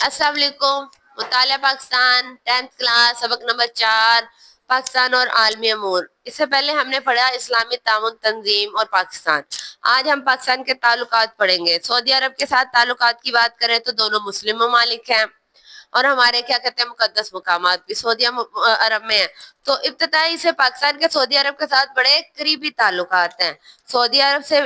अस्सलाम वालेकुम। मुताला Pakistan 10th class सबक नंबर 4 पाकिस्तान और आलमी अमूर। इससे पहले हमने पढ़ा इस्लामी ताउन तंजीम और पाकिस्तान। आज हम पाकिस्तान के ताल्लुकात पढ़ेंगे। सऊदी अरब के साथ ताल्लुकात की बात करें तो दोनों मुस्लिम ममालिक हैं और हमारे क्या कहते हैं मुकद्दस मुकामात भी सऊदी अरब में है। तो इब्तदाई से पाकिस्तान के सऊदी अरब के साथ बड़े करीबी ताल्लुकात हैं। सऊदी अरब से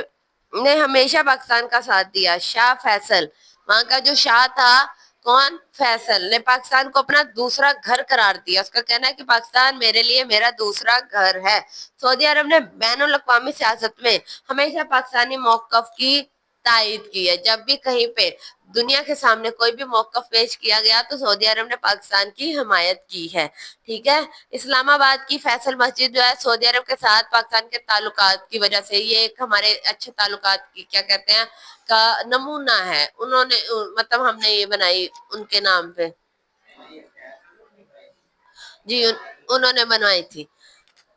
ने हमेशा पाकिस्तान का साथ दिया। शाह फैसल, वहां का जो शाह था, कौन, फैसल, ने पाकिस्तान को अपना दूसरा घर करार दिया। उसका कहना है कि पाकिस्तान मेरे लिए मेरा दूसरा घर है। सऊदी अरब ने बैनुल अक़वामी सियासत में हमेशा पाकिस्तानी मौक़िफ़ की तायद की है। जब भी कहीं पे दुनिया के सामने कोई भी मौक़िफ़ पेश किया गया तो सऊदी अरब ने पाकिस्तान की हिमायत की है। ठीक है। इस्लामाबाद की फैसल मस्जिद जो है सऊदी अरब के साथ पाकिस्तान के ताल्लुकात की वजह से ये एक हमारे अच्छे ताल्लुकात की क्या कहते हैं का नमूना है। उन्होंने मतलब हमने ये बनाई उनके नाम पे, जी उन्होंने बनवाई थी।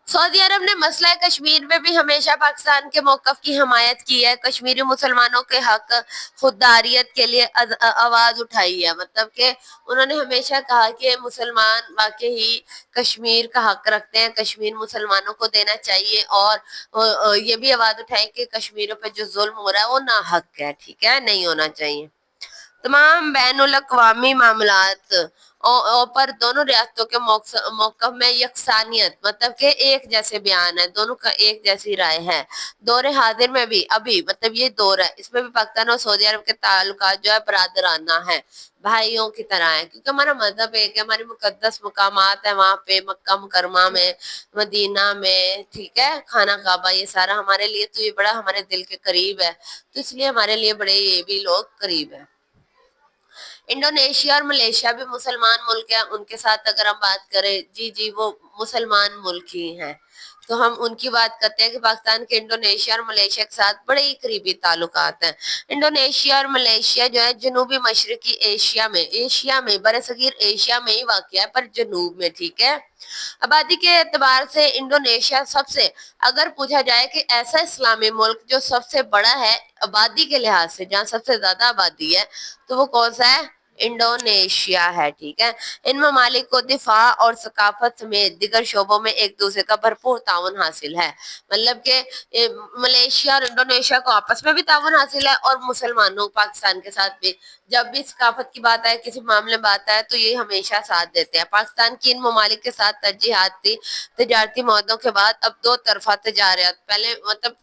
सऊदी अरब ने मसला कश्मीर में भी हमेशा पाकिस्तान के मौक़िफ़ की हिमायत की है। कश्मीरी मुसलमानों के हक खुददारियत के लिए आवाज़ उठाई है। मतलब कि उन्होंने हमेशा कहा कि मुसलमान वाकई ही कश्मीर का हक रखते हैं, कश्मीर मुसलमानों को देना चाहिए। और ये भी आवाज़ उठाई कि कश्मीरों पर जो जुल्म हो रहा है वो ना हक है, ठीक है, नहीं होना चाहिए। तमाम बैनुल अक़वामी मामलात पर दोनों रियासतों के मौक़िफ़ में यकसानियत, मतलब कि एक जैसे बयान है, दोनों का एक जैसी राय है। दौरे हाजिर में भी अभी मतलब ये दौर है, इसमें भी पाकिस्तान और सऊदी अरब के ताल्लुकात जो है बरादराना है, भाइयों की तरह है। क्योंकि हमारा मजहब एक है, हमारी मुकद्दस मुकामात है वहाँ पे मक्का मुकरमा में, मदीना में, ठीक है, खाना काबा, ये सारा हमारे लिए तो ये बड़ा हमारे दिल के करीब है। तो इसलिए हमारे लिए बड़े ये भी लोग करीब है। इंडोनेशिया और मलेशिया भी मुसलमान मुल्क हैं। उनके साथ अगर हम बात करें, जी वो मुसलमान मुल्क ही हैं। तो हम उनकी बात करते हैं कि पाकिस्तान के इंडोनेशिया और मलेशिया के साथ बड़े ही करीबी ताल्लुकात हैं। इंडोनेशिया और मलेशिया जो है जनूबी मशरकी एशिया में बरसगीर एशिया में ही वाक़ है, पर जनूब में, ठीक है। आबादी के एतबार से इंडोनेशिया सबसे, अगर पूछा जाए कि ऐसा इस्लामी मुल्क जो सबसे बड़ा है आबादी के लिहाज से, जहाँ सबसे ज्यादा आबादी है, तो वो कौन सा है? इंडोनेशिया है, ठीक है। इन ममालिक को दिफा और सकाफत समेत दिगर शोबों में एक दूसरे का भरपूर ताउन हासिल है। मतलब कि मलेशिया और इंडोनेशिया को आपस में भी ताउन हासिल है और मुसलमानों पाकिस्तान के साथ भी जब भी सकाफत की बात आए, किसी मामले में बात आए, तो ये हमेशा साथ देते हैं। पाकिस्तान की इन ममालिक के साथ तरजीहात थी तजारती मौदों के बाद अब दो तरफा तजारत, पहले मतलब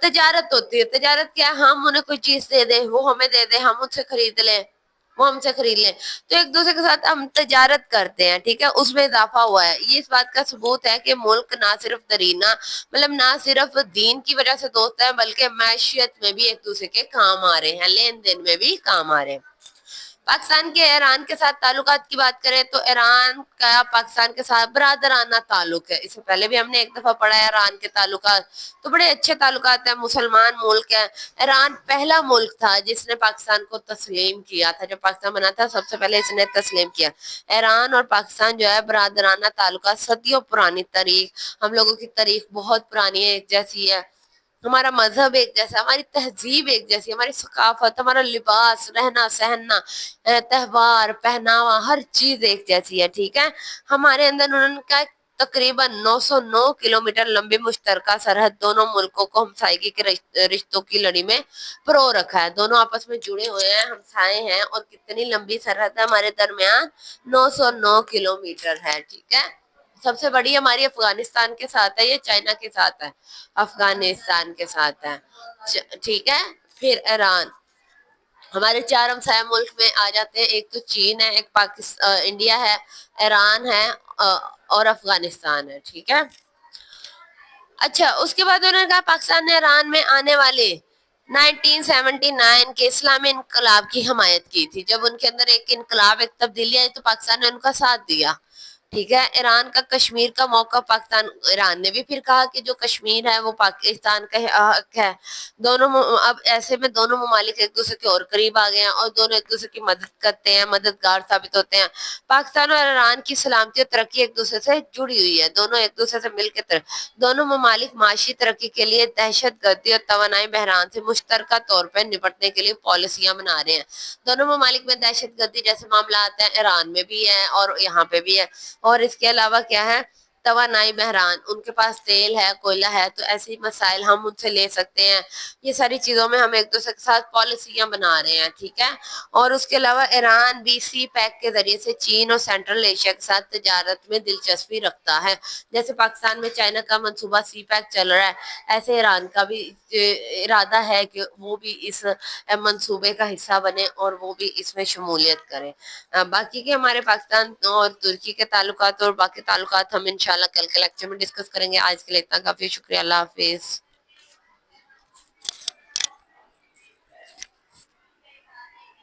तजारत होती है। तजारत क्या है? हम उन्हें कोई चीज दे दें, वो हमें दे दे, हम उनसे खरीद लें, वो हमसे खरीद लें, तो एक दूसरे के साथ हम तजारत करते हैं, ठीक है। उसमें इजाफा हुआ है। ये इस बात का सबूत है कि मुल्क ना सिर्फ दरीना मतलब ना सिर्फ दीन की वजह से दोस्त है, बल्कि मैशियत में भी एक दूसरे के काम आ रहे हैं, लेन देन में भी काम आ रहे हैं। पाकिस्तान के ईरान के साथ ताल्लुकात की बात करें तो ईरान का पाकिस्तान के साथ बरादराना ताल्लुक है। इससे पहले भी हमने एक दफा पढ़ा है ईरान के ताल्लुकात, तो बड़े अच्छे ताल्लुकात हैं, मुसलमान मुल्क है। ईरान पहला मुल्क था जिसने पाकिस्तान को तस्लीम किया था। जब पाकिस्तान बना था सबसे पहले इसने तस्लीम किया। ईरान और पाकिस्तान जो है बरादराना ताल्लुकात, सदियों पुरानी तारीख, हम लोगों की तारीख बहुत पुरानी है, एक जैसी है, हमारा मजहब एक जैसा, हमारी तहजीब एक जैसी, हमारी सकाफत, हमारा लिबास, रहना सहना, त्यौहार, पहनावा, हर चीज एक जैसी है, ठीक है। हमारे अंदर उनका तकरीबन 909 किलोमीटर लंबी मुश्तरका सरहद दोनों मुल्कों को हमसायगी के रिश्तों की लड़ी में परो रखा है। दोनों आपस में जुड़े हुए हैं, हमसाए हैं, और कितनी लंबी सरहद है हमारे दरमियान? 909 किलोमीटर है, ठीक है। सबसे बड़ी हमारी अफगानिस्तान के साथ है, ये चाइना के साथ है, अफगानिस्तान के साथ है, ठीक है। फिर ईरान, हमारे चार हमसाया मुल्क में आ जाते हैं। एक तो चीन है, एक पाकिस्तान, इंडिया है, ईरान है, और अफगानिस्तान है, ठीक है। अच्छा, उसके बाद उन्होंने कहा पाकिस्तान ने ईरान में आने वाले 1979 के इस्लामी इनकलाब की हमायत की थी। जब उनके अंदर एक इनकलाब, एक तब्दीली आई तो पाकिस्तान ने उनका साथ दिया। ٹھیک ہے. ایران کا کشمیر کا موقع پاکستان، ایران نے بھی پھر کہا کہ جو کشمیر ہے وہ پاکستان کا حق ہے. دونوں اب ایسے میں دونوں ممالک ایک دوسرے کے اور قریب آ گئے ہیں اور دونوں ایک دوسرے کی مدد کرتے ہیں، مددگار ثابت ہوتے ہیں. پاکستان اور ایران کی سلامتی اور ترقی ایک دوسرے سے جڑی ہوئی ہے، دونوں ایک دوسرے سے مل کے دونوں ممالک معاشی ترقی کے لیے دہشت گردی اور توانائی بحران سے مشترکہ طور پر نپٹنے کے لیے پالیسیاں بنا رہے ہیں. دونوں ممالک میں دہشت گردی جیسے معاملات ہیں، ایران میں بھی ہے اور یہاں پہ بھی ہے. اور اس کے علاوہ کیا ہے، توانائی بحران، ان کے پاس تیل ہے، کوئلہ ہے، تو ایسے مسائل ہم ان سے لے سکتے ہیں. یہ ساری چیزوں میں ہم ایک دوسرے کے ساتھ پالیسیاں بنا رہے ہیں. ٹھیک ہے. اور اس کے علاوہ ایران بھی سی پیک کے ذریعے سے چین اور سینٹرل ایشیا کے ساتھ تجارت میں دلچسپی رکھتا ہے. جیسے پاکستان میں چائنا کا منصوبہ سی پیک چل رہا ہے، ایسے ایران کا بھی ارادہ ہے کہ وہ بھی اس منصوبے کا حصہ بنے اور وہ بھی اس میں شمولیت کرے. باقی کے ہمارے پاکستان اور ترکی کے تعلقات اور باقی تعلقات ہم انشاءاللہ کل کے لیکچر میں ڈسکس کریں گے. آج کے لیے اتنا کافی، شکریہ. اللہ حافظ.